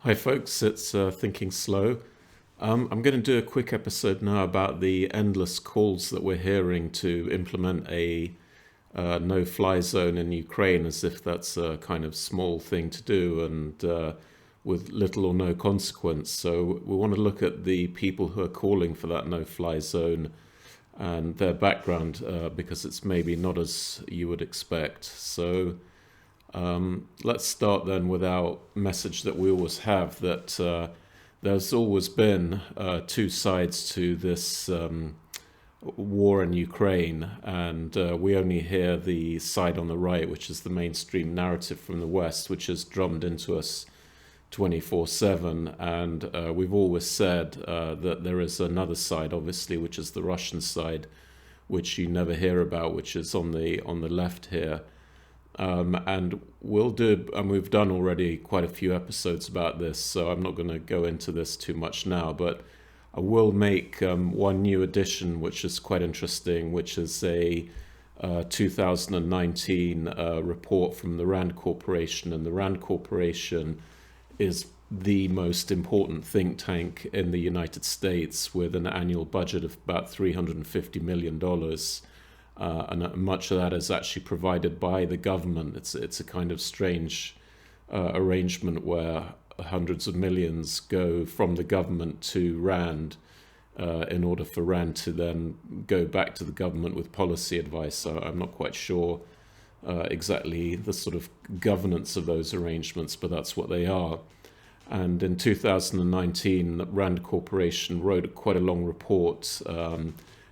Hi folks, it's Thinking Slow. I'm going to do a quick episode now about the endless calls that we're hearing to implement a no-fly zone in Ukraine, as if that's a kind of small thing to do and with little or no consequence. So we want to look at the people who are calling for that no-fly zone and their background, because it's maybe not as you would expect. So let's start then with our message that we always have, that there's always been two sides to this war in Ukraine, and we only hear the side on the right, which is the mainstream narrative from the West, which is drummed into us 24/7. And we've always said that there is another side, obviously, which is the Russian side, which you never hear about, which is on the left here. And we've done already quite a few episodes about this, so I'm not going to go into this too much now, but I will make one new addition, which is quite interesting, which is a 2019 report from the Rand Corporation. And the Rand Corporation is the most important think tank in the United States, with an annual budget of about $350 million. And much of that is actually provided by the government. It's a kind of strange arrangement where hundreds of millions go from the government to Rand, in order for Rand to then go back to the government with policy advice. So I'm not quite sure exactly the sort of governance of those arrangements, but that's what they are. And in 2019, the Rand Corporation wrote quite a long report.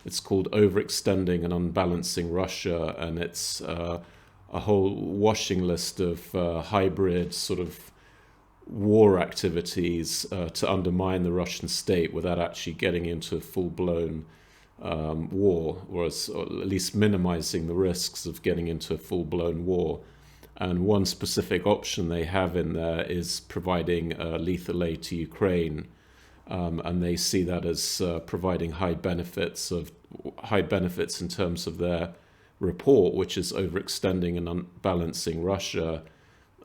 It's called Overextending and Unbalancing Russia, and it's a whole washing list of hybrid sort of war activities to undermine the Russian state without actually getting into a full-blown war, or at least minimizing the risks of getting into a full-blown war. And one specific option they have in there is providing lethal aid to Ukraine. And they see that as providing high benefits in terms of their report, which is overextending and unbalancing Russia.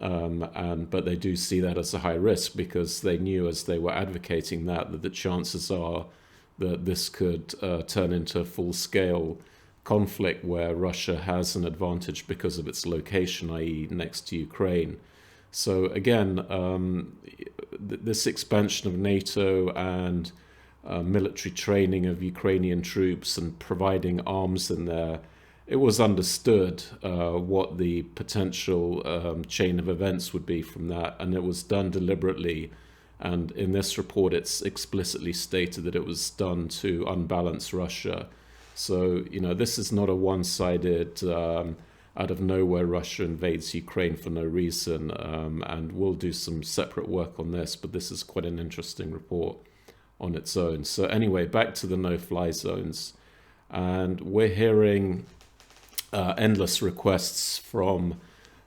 But they do see that as a high risk, because they knew as they were advocating that the chances are that this could turn into a full-scale conflict where Russia has an advantage because of its location, i.e. next to Ukraine. So again, this expansion of NATO and military training of Ukrainian troops and providing arms in there, it was understood what the potential chain of events would be from that, and it was done deliberately. And in this report, it's explicitly stated that it was done to unbalance Russia. So, this is not a one-sided out of nowhere Russia invades Ukraine for no reason, and we'll do some separate work on this, but this is quite an interesting report on its own. So anyway, back to the no-fly zones, and we're hearing endless requests from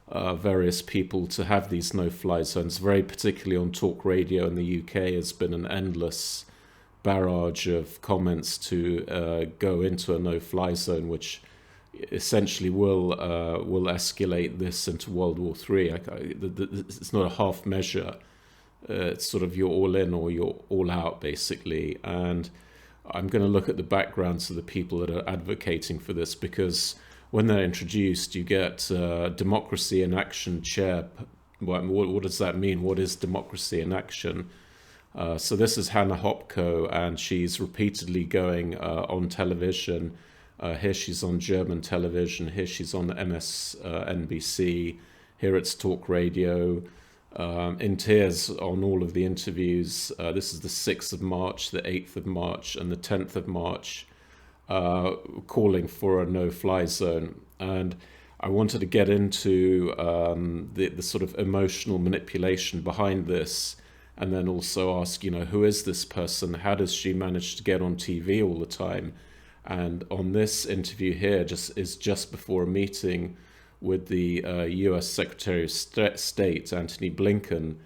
various people to have these no-fly zones. Very particularly on talk radio in the UK, has been an endless barrage of comments to go into a no-fly zone, which essentially will escalate this into World War III. It's not a half measure. It's sort of you're all in or you're all out, basically. And I'm going to look at the backgrounds of the people that are advocating for this, because when they're introduced, you get Democracy in Action chair. What does that mean? What is democracy in action? So this is Hannah Hopko, and she's repeatedly going on television. Here she's on German television. Here she's on MSNBC. Here it's talk radio. In tears on all of the interviews. This is the 6th of March, the 8th of March, and the 10th of March, calling for a no-fly zone. And I wanted to get into the sort of emotional manipulation behind this, and then also ask, who is this person? How does she manage to get on TV all the time? And on this interview here, just before a meeting with the US Secretary of State, Antony Blinken.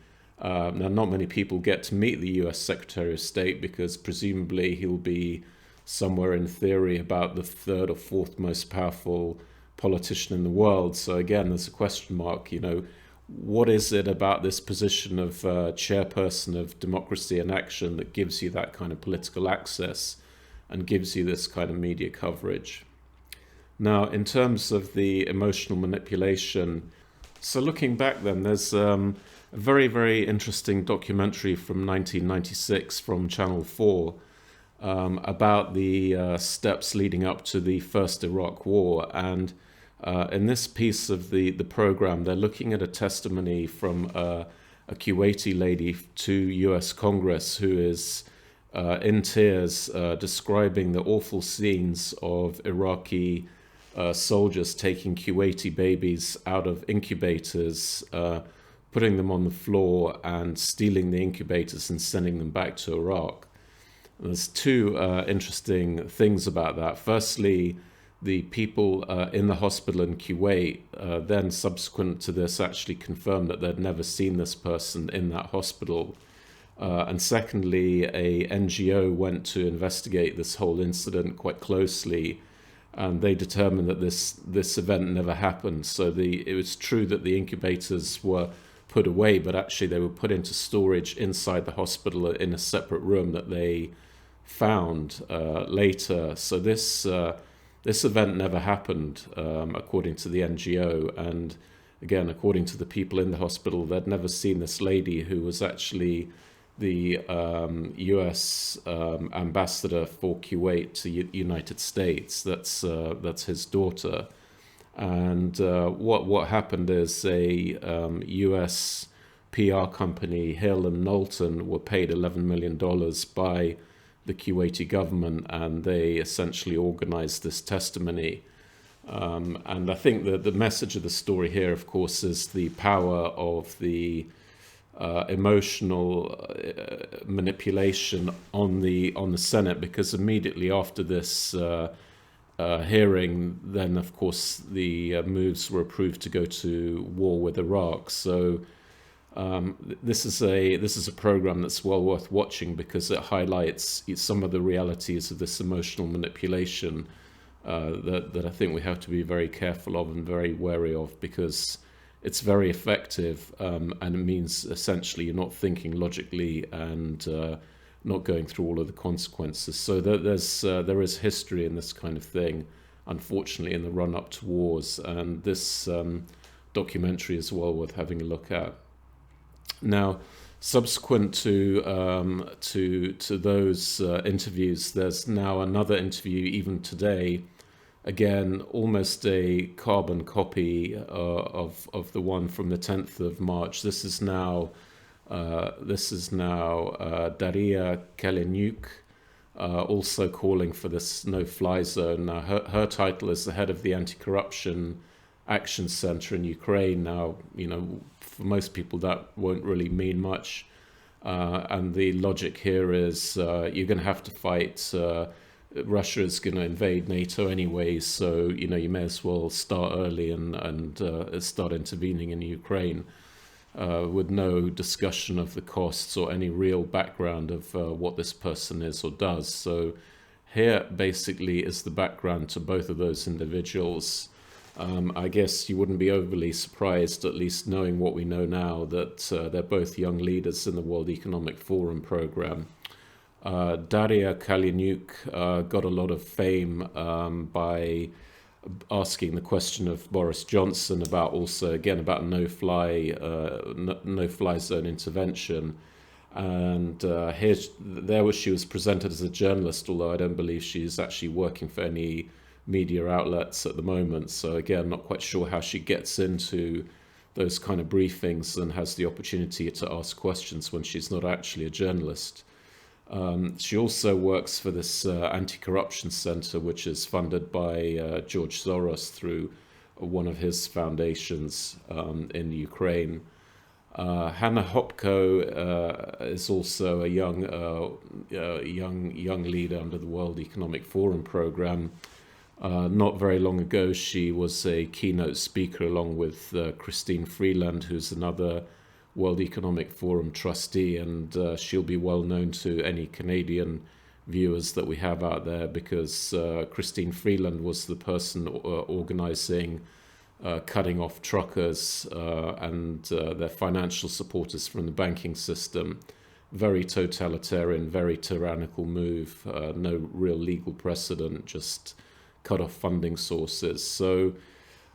Now, not many people get to meet the US Secretary of State, because presumably he'll be somewhere in theory about the third or fourth most powerful politician in the world. So again, there's a question mark, what is it about this position of chairperson of Democracy in Action that gives you that kind of political access and gives you this kind of media coverage? Now, in terms of the emotional manipulation, so looking back then, there's a very, very interesting documentary from 1996 from Channel 4 about the steps leading up to the first Iraq War. And in this piece of the program, they're looking at a testimony from a Kuwaiti lady to US Congress who is in tears describing the awful scenes of Iraqi soldiers taking Kuwaiti babies out of incubators, putting them on the floor and stealing the incubators and sending them back to Iraq. There's two interesting things about that. Firstly, the people in the hospital in Kuwait then subsequent to this actually confirmed that they'd never seen this person in that hospital. And secondly, a NGO went to investigate this whole incident quite closely, and they determined that this event never happened. So it was true that the incubators were put away, but actually they were put into storage inside the hospital in a separate room that they found later. So this event never happened, according to the NGO, and again, according to the people in the hospital, they'd never seen this lady who was actually the US ambassador for Kuwait to United States. That's his daughter. And what happened is a US PR company, Hill and Knowlton, were paid $11 million by the Kuwaiti government, and they essentially organized this testimony. And I think that the message of the story here, of course, is the power of the emotional manipulation on the Senate, because immediately after this hearing, then of course the moves were approved to go to war with Iraq. So this is a program that's well worth watching, because it highlights some of the realities of this emotional manipulation that I think we have to be very careful of and very wary of, because it's very effective, and it means essentially you're not thinking logically and not going through all of the consequences. So there is history in this kind of thing, unfortunately, in the run-up to wars, and this documentary is well worth having a look at. Now, subsequent to those interviews, there's now another interview even today. Again, almost a carbon copy of the one from the 10th of March. This is now Daria Kaleniuk, also calling for this no-fly zone. Now, her title is the head of the Anti-Corruption Action Center in Ukraine. Now, for most people that won't really mean much, and the logic here is you're going to have to fight. Russia is going to invade NATO anyway, so you may as well start early and start intervening in Ukraine, with no discussion of the costs or any real background of what this person is or does. So here basically is the background to both of those individuals. I guess you wouldn't be overly surprised, at least knowing what we know now, that they're both young leaders in the World Economic Forum program. Daria Kaleniuk got a lot of fame by asking the question of Boris Johnson about no-fly zone intervention, and she was presented as a journalist, although I don't believe she's actually working for any media outlets at the moment. So again, not quite sure how she gets into those kind of briefings and has the opportunity to ask questions when she's not actually a journalist. She also works for this anti-corruption center, which is funded by George Soros through one of his foundations in Ukraine. Hannah Hopko is also a young leader under the World Economic Forum program. Not very long ago, she was a keynote speaker along with Christine Freeland, who's another World Economic Forum trustee, and she'll be well known to any Canadian viewers that we have out there, because Christine Freeland was the person organizing cutting off truckers and their financial supporters from the banking system. Very totalitarian, very tyrannical move. No real legal precedent, just cut off funding sources. So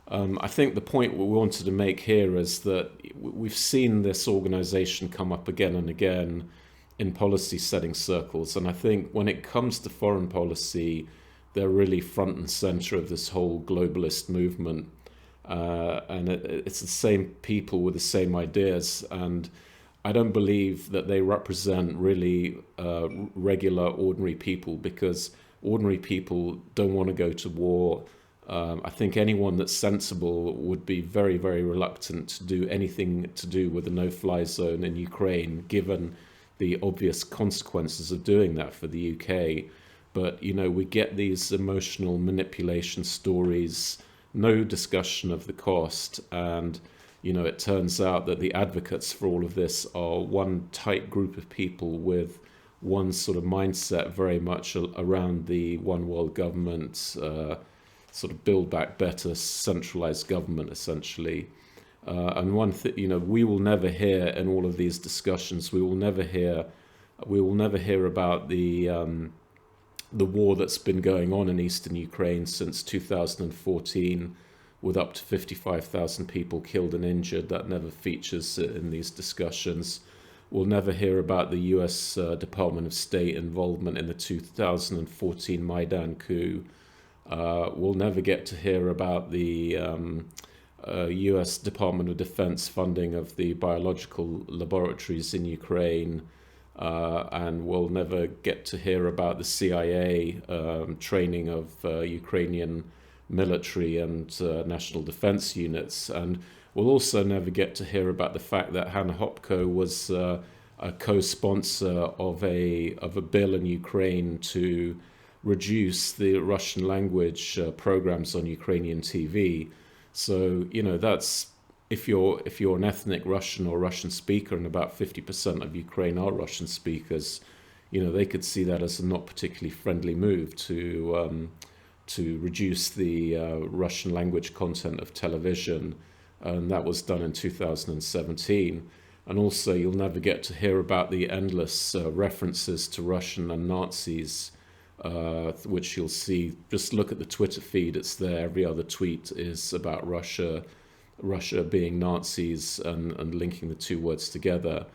I think the point we wanted to make here is that we've seen this organization come up again and again in policy setting circles. And I think when it comes to foreign policy, they're really front and center of this whole globalist movement. And it's the same people with the same ideas. And I don't believe that they represent really regular, ordinary people, because ordinary people don't want to go to war. I think anyone that's sensible would be very, very reluctant to do anything to do with a no-fly zone in Ukraine, given the obvious consequences of doing that for the UK. But, you know, we get these emotional manipulation stories, no discussion of the cost. And, you know, it turns out that the advocates for all of this are one tight group of people with one sort of mindset, very much around the one world government, sort of build back better, centralized government, essentially. And one thing, you know, we will never hear in all of these discussions, we will never hear about the war that's been going on in eastern Ukraine since 2014, with up to 55,000 people killed and injured. That never features in these discussions. We'll never hear about the US Department of State involvement in the 2014 Maidan coup. We'll never get to hear about the US Department of Defense funding of the biological laboratories in Ukraine. And we'll never get to hear about the CIA training of Ukrainian military and national defense units. And we'll also never get to hear about the fact that Hanna Hopko was a co-sponsor of a bill in Ukraine to reduce the Russian language programs on Ukrainian TV. So, you know, that's, if you're an ethnic Russian or Russian speaker, and about 50% of Ukraine are Russian speakers, you know, they could see that as a not particularly friendly move to reduce the Russian language content of television. And that was done in 2017. And also, you'll never get to hear about the endless references to Russian and Nazis, which you'll see. Just look at the Twitter feed, it's there. Every other tweet is about Russia being Nazis, and linking the two words together.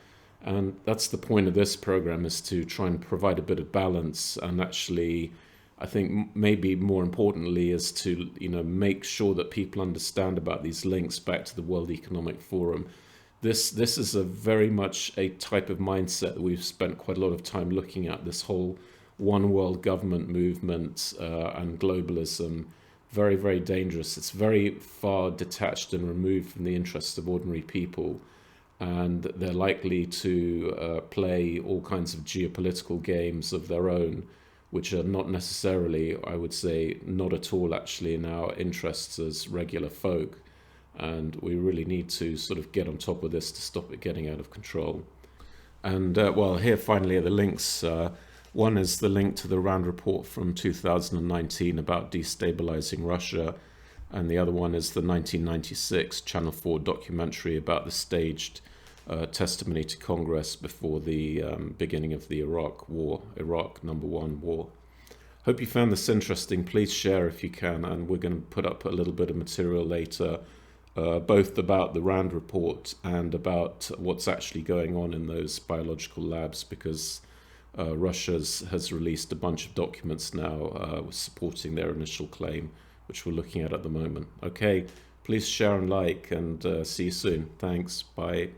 And that's the point of this program, is to try and provide a bit of balance. And actually, I think maybe more importantly is to, you know, make sure that people understand about these links back to the World Economic Forum. This is a very much a type of mindset that we've spent quite a lot of time looking at, this whole one world government movement and globalism. Very, very dangerous. It's very far detached and removed from the interests of ordinary people, and they're likely to play all kinds of geopolitical games of their own, which are not necessarily, I would say, not at all actually in our interests as regular folk. And we really need to sort of get on top of this to stop it getting out of control. And well, here finally are the links. One is the link to the Rand report from 2019 about destabilizing Russia, and the other one is the 1996 Channel 4 documentary about the staged testimony to Congress before the beginning of the Iraq War, Iraq #1 war. Hope you found this interesting. Please share if you can, and we're going to put up a little bit of material later, both about the Rand report and about what's actually going on in those biological labs, because Russia has released a bunch of documents now supporting their initial claim, which we're looking at the moment. Okay, please share and like, and see you soon. Thanks. Bye.